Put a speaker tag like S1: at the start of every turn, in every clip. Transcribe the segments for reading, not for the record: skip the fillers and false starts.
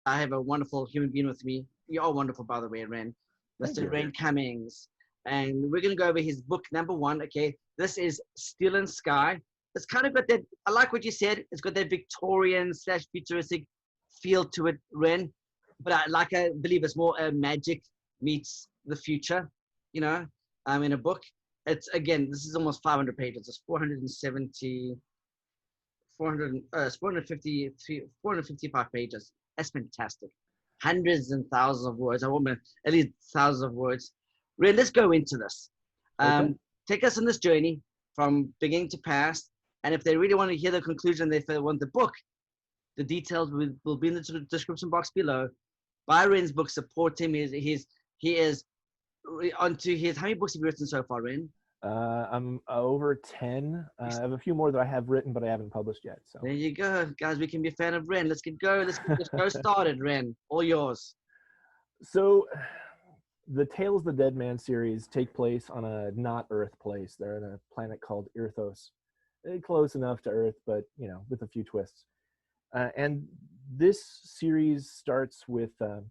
S1: I have a wonderful human being with me. You're all wonderful, by the way, Ren.
S2: Thank
S1: Mr.
S2: you.
S1: Ren Cummins. And we're going to go over his book, number one. Okay. This is Steel and Sky. It's kind of got that, I like what you said. It's got that Victorian / futuristic feel to it, Ren. But I believe it's more magic meets the future, you know, in a book. It's, again, this is almost 500 pages. It's 470, 455 pages. That's fantastic. Hundreds and thousands of words. I want at least thousands of words. Ren, let's go into this.
S2: Okay.
S1: Take us on this journey from beginning to past. And if they really want to hear the conclusion, if they want the book, the details will be in the description box below. Buy Ren's book, support him. He is onto his, how many books have you written so far, Ren?
S2: I'm over 10. I have a few more that I have written, but I haven't published yet. So
S1: there you go, guys. We can be a fan of Ren. Let's get go. Let's get this show started, Ren. All yours.
S2: So the Tales of the Dead Man series take place on a not Earth place. They're on a planet called Irthos. Close enough to Earth, but you know, with a few twists. And this series starts with the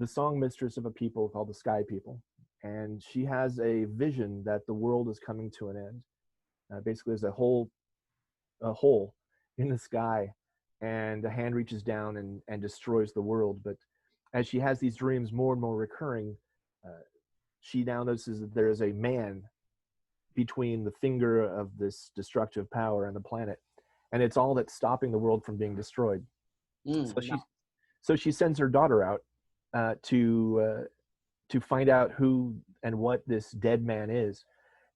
S2: song mistress of a people called the Sky People. And she has a vision that the world is coming to an end. Basically, there's a hole in the sky, and a hand reaches down and destroys the world. But as she has these dreams more and more recurring, she now notices that there is a man between the finger of this destructive power and the planet. And it's all that's stopping the world from being destroyed. So she sends her daughter out to find out who and what this dead man is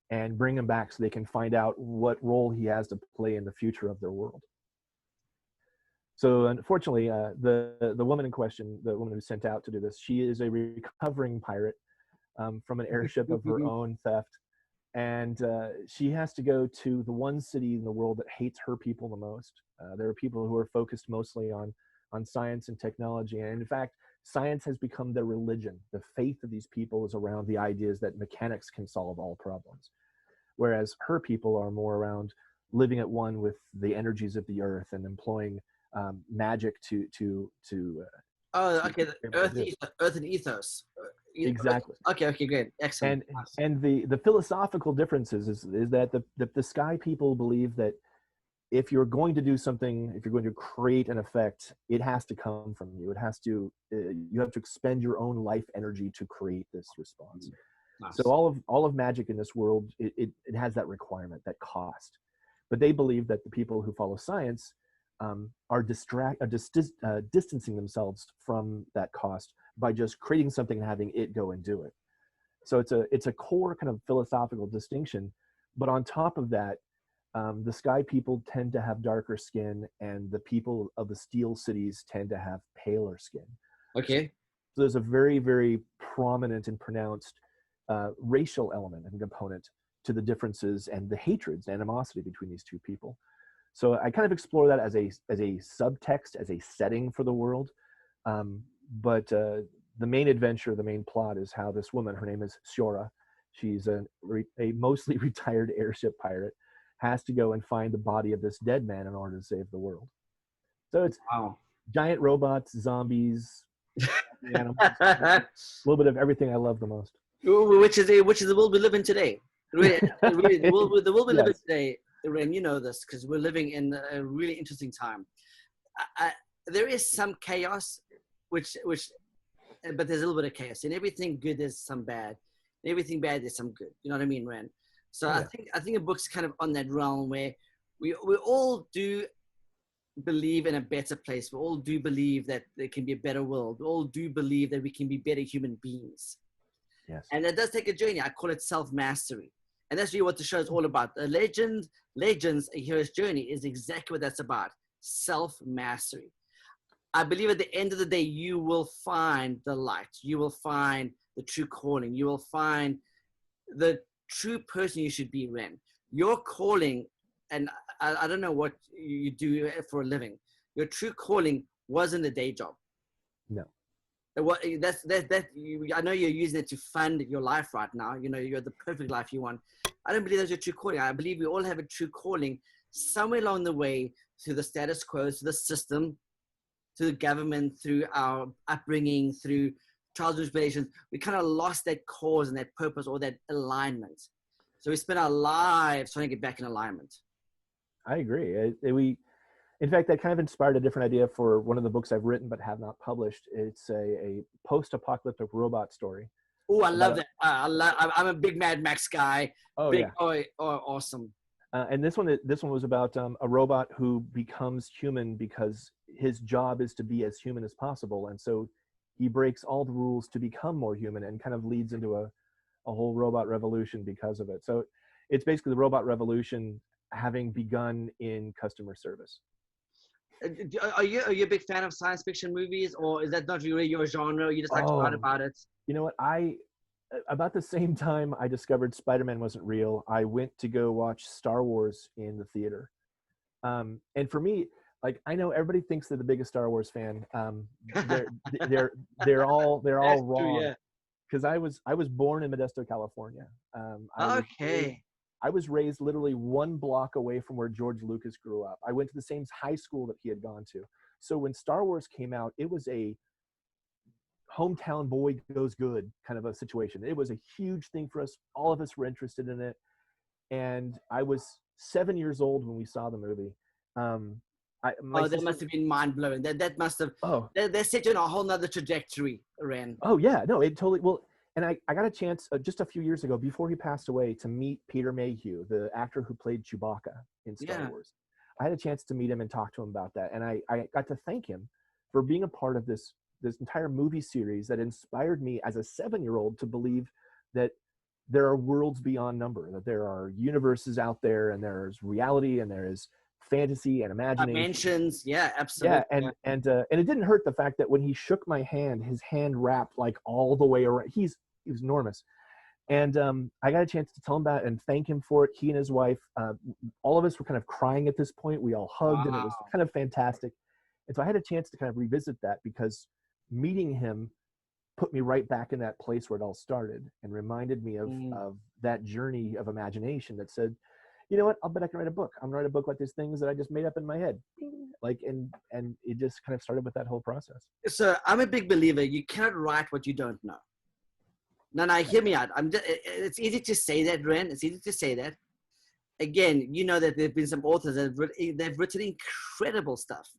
S2: and bring him back so they can find out what role he has to play in the future of their world. So unfortunately, the woman in question, the woman who sent out to do this, she is a recovering pirate from an airship of her own theft. And she has to go to the one city in the world that hates her people the most. There are people who are focused mostly on science and technology. And in fact, science has become their religion. The faith of these people is around the ideas that mechanics can solve all problems. Whereas her people are more around living at one with the energies of the earth and employing magic to
S1: okay. Earth and ethos.
S2: Exactly.
S1: Okay, great. Excellent.
S2: And the philosophical differences is that the Sky People believe that if you're going to do something, if you're going to create an effect, it has to come from you. It has to, you have to expend your own life energy to create this response. Nice. So all of magic in this world, it has that requirement, that cost. But they believe that the people who follow science are distancing themselves from that cost by just creating something and having it go and do it. So it's a core kind of philosophical distinction. But on top of that, the Sky People tend to have darker skin, and the people of the Steel Cities tend to have paler skin.
S1: Okay.
S2: So there's a very, very prominent and pronounced racial element and component to the differences and the hatreds, animosity between these two people. So I kind of explore that as a subtext, as a setting for the world. But the main adventure, the main plot is how this woman, her name is Shora, she's a mostly retired airship pirate, has to go and find the body of this dead man in order to save the world. So it's giant robots, zombies, animals, a little bit of everything I love the most.
S1: Which is the world we live in today. The world we live in today, Ren, you know this because we're living in a really interesting time. There is some chaos, but there's a little bit of chaos. In everything good, there's some bad. In everything bad, there's some good. You know what I mean, Ren? So yeah. I think a book's kind of on that realm where we all do believe in a better place. We all do believe that there can be a better world. We all do believe that we can be better human beings.
S2: Yes.
S1: And that does take a journey. I call it self-mastery. And that's really what the show is all about. The Legends, A Hero's Journey is exactly what that's about. Self-mastery. I believe at the end of the day, you will find the light. You will find the true calling. You will find the true person you should be, Ren. Your calling, and I don't know what you do for a living. Your true calling wasn't a day job.
S2: No.
S1: I know you're using it to fund your life right now. You know, you're the perfect life you want. I don't believe that's your true calling. I believe we all have a true calling somewhere along the way through the status quo, through the system. through the government, through our upbringing, through childhood relations, we kind of lost that cause and that purpose or that alignment. So we spend our lives trying to get back in alignment.
S2: I agree. In fact, that kind of inspired a different idea for one of the books I've written but have not published. It's a post-apocalyptic robot story.
S1: Oh, I love that. I'm a big Mad Max guy.
S2: Oh,
S1: big,
S2: yeah.
S1: Awesome.
S2: And this one was about a robot who becomes human because his job is to be as human as possible. And so he breaks all the rules to become more human and kind of leads into a whole robot revolution because of it. So it's basically the robot revolution having begun in customer service.
S1: Are you a big fan of science fiction movies, or is that not really your genre? You just like to write about it?
S2: You know what? About the same time I discovered Spider-Man wasn't real, I went to go watch Star Wars in the theater. And for me, like, I know everybody thinks they're the biggest Star Wars fan. They're all wrong.
S1: True, yeah.
S2: Because I was born in Modesto, California. I was raised literally one block away from where George Lucas grew up. I went to the same high school that he had gone to. So when Star Wars came out, it was a hometown boy goes good kind of a situation. It was a huge thing for us. All of us were interested in it. And I was 7 years old when we saw the movie.
S1: That must have been mind-blowing. That must have, they set you on a whole nother trajectory, Ren.
S2: Oh, yeah. No, it totally, well, and I got a chance just a few years ago, before he passed away, to meet Peter Mayhew, the actor who played Chewbacca in Star Wars. I had a chance to meet him and talk to him about that. And I got to thank him for being a part of this entire movie series that inspired me as a 7-year-old to believe that there are worlds beyond number, that there are universes out there, and there's reality, and there is fantasy and imagination.
S1: Dimensions, yeah, absolutely.
S2: Yeah, and it didn't hurt the fact that when he shook my hand, his hand wrapped like all the way around. He was enormous. And I got a chance to tell him about it and thank him for it. He and his wife, all of us were kind of crying at this point. We all hugged, and it was kind of fantastic. And so I had a chance to kind of revisit that, because meeting him put me right back in that place where it all started, and reminded me of that journey of imagination that said, you know what, I'll bet I can write a book. I'm gonna write a book about these things that I just made up in my head. Like, and it just kind of started with that whole process.
S1: So I'm a big believer, you cannot write what you don't know. No, hear me out. It's easy to say that, Ren. It's easy to say that. Again, you know that there have been some authors that they've written incredible stuff.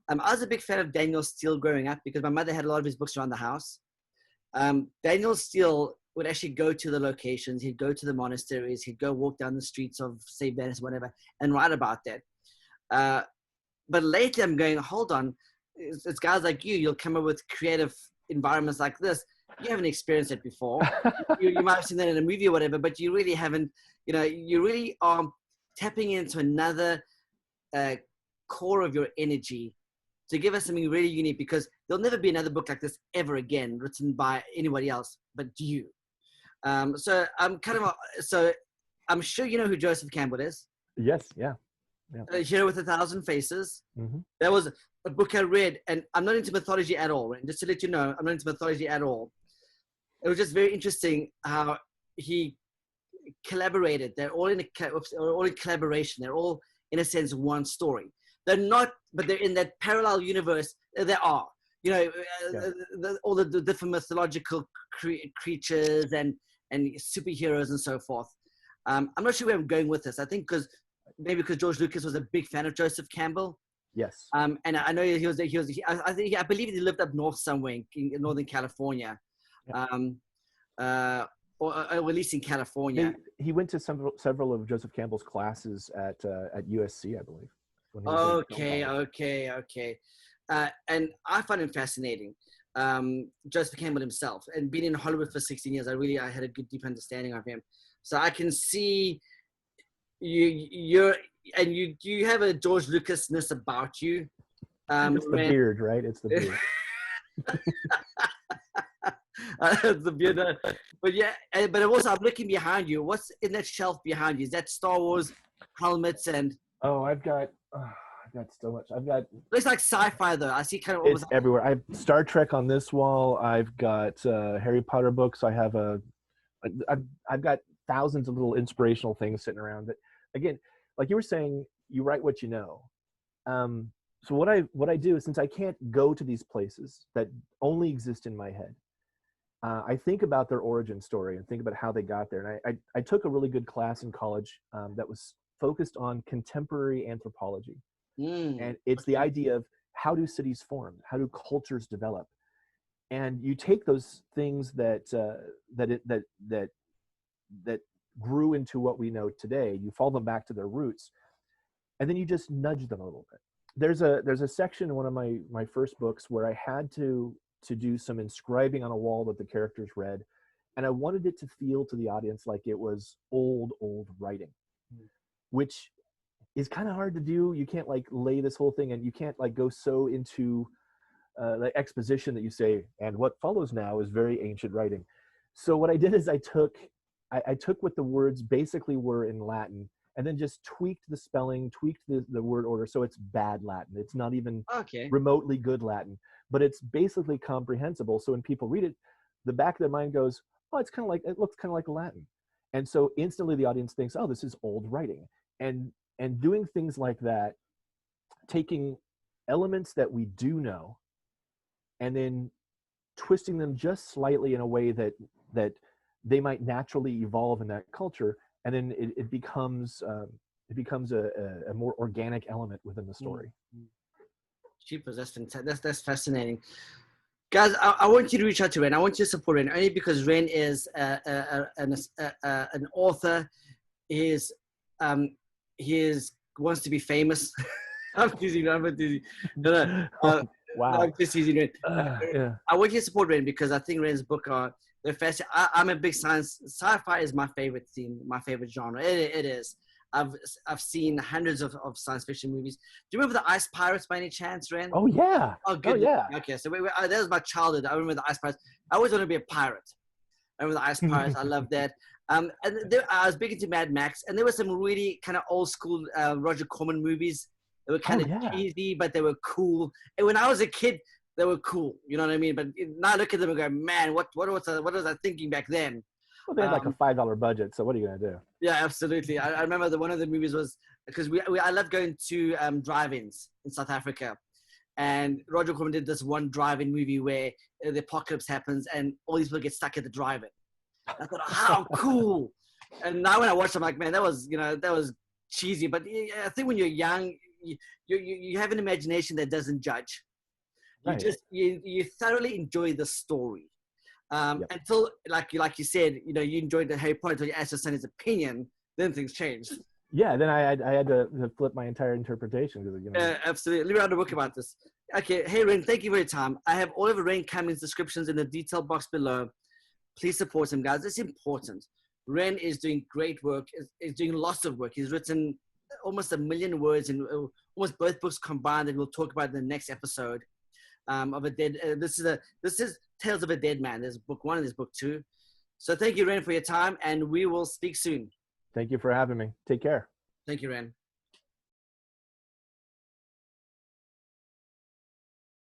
S1: I was a big fan of Daniel Steele growing up, because my mother had a lot of his books around the house. Daniel Steele would actually go to the locations. He'd go to the monasteries. He'd go walk down the streets of, say, Venice, whatever, and write about that. But lately I'm going, hold on, it's guys like you'll come up with creative environments like this. You haven't experienced it before. you might have seen that in a movie or whatever, but you really haven't, you really are tapping into another core of your energy to give us something really unique, because there'll never be another book like this ever again written by anybody else but you. So I'm sure you know who Joseph Campbell is.
S2: Yes, yeah.
S1: Hero with 1,000 Faces.
S2: Mm-hmm.
S1: That was a book I read, and I'm not into mythology at all. Right? Just to let you know, I'm not into mythology at all. It was just very interesting how he collaborated. They're all in collaboration. They're all, in a sense, one story. They're not, but they're in that parallel universe. They are, all the different mythological creatures and superheroes and so forth. I'm not sure where I'm going with this. I think because George Lucas was a big fan of Joseph Campbell.
S2: Yes.
S1: And I know I believe he lived up north somewhere in Northern California.
S2: Yeah.
S1: Or at least in California.
S2: He went to several of Joseph Campbell's classes at USC, I believe.
S1: Okay. And I find him fascinating. Joseph Campbell himself, and being in Hollywood for 16 years, I had a good, deep understanding of him. So I can see you have a George Lucas-ness about you.
S2: It's the beard, right? It's the beard.
S1: The beard. But yeah, but also I'm looking behind you. What's in that shelf behind you? Is that Star Wars helmets and?
S2: Oh, I've got so much.
S1: It's like sci-fi though. I see kind of.
S2: It's everywhere. I have Star Trek on this wall. I've got Harry Potter books. I've got thousands of little inspirational things sitting around. But again, like you were saying, you write what you know. So what I do is, since I can't go to these places that only exist in my head, I think about their origin story and think about how they got there. And I took a really good class in college that was focused on contemporary anthropology. And it's the
S1: Okay.
S2: idea of how do cities form? How do cultures develop? And you take those things that grew into what we know today, you follow them back to their roots, and then you just nudge them a little bit. There's a section in one of my first books where I had to do some inscribing on a wall that the characters read, and I wanted it to feel to the audience like it was old writing, which is kind of hard to do. You can't like lay this whole thing, and you can't like go so into the exposition that you say, and what follows now is very ancient writing. So what I did is I took what the words basically were in Latin, and then just tweaked the spelling, tweaked the word order so it's bad Latin. It's not even remotely good Latin, but it's basically comprehensible. So when people read it, the back of their mind goes, oh, it looks kind of like Latin. And so instantly the audience thinks, oh, this is old writing. And doing things like that, taking elements that we do know and then twisting them just slightly in a way that they might naturally evolve in that culture, and then it becomes a more organic element within the story.
S1: Jeepers, that's fantastic. That's fascinating. Guys, I want you to reach out to Ren. I want you to support Ren, only because Ren is an author. He wants to be famous. I'm teasing. No.
S2: Wow.
S1: No, I'm just teasing Ren.
S2: Yeah.
S1: I want you to support Ren because I think Ren's book they're fascinating. I'm a big sci-fi is my favorite theme, my favorite genre. It is. I've seen hundreds of science fiction movies. Do you remember the Ice Pirates by any chance, Ren?
S2: Oh yeah.
S1: Oh, good.
S2: Oh yeah.
S1: Okay, so that was my childhood. I remember the Ice Pirates. I always wanted to be a pirate. I remember the Ice Pirates. I love that. And I was big into Mad Max, and there were some really kind of old school Roger Corman movies. They were kind of cheesy, but they were cool. And when I was a kid, they were cool. You know what I mean? But now I look at them and go, man, what was I thinking back then?
S2: Well, they had like a $5 budget, so what are you gonna do?
S1: Yeah, absolutely. I remember that one of the movies was because I love going to drive-ins in South Africa, and Roger Corman did this one drive-in movie where the apocalypse happens and all these people get stuck at the drive-in. I thought, how cool! And now when I watch it, I'm like, man, that was cheesy. But I think when you're young, you have an imagination that doesn't judge. You thoroughly enjoy the story. Until like you said, you enjoyed the Harry Potter until you asked your son his opinion, then things changed.
S2: Yeah, then I had to flip my entire interpretation.
S1: Absolutely. Let me write a book about this. Okay, hey Ren, thank you for your time. I have all of Ren Cummins' descriptions in the detail box below. Please support him, guys. It's important. Ren is doing great work. He's doing lots of work. He's written almost 1 million words in almost both books combined that we'll talk about in the next episode. Of a dead. This is Tales of a Dead Man. There's book 1 and there's book 2. So thank you, Ren, for your time, and we will speak soon.
S2: Thank you for having me. Take care.
S1: Thank you, Ren.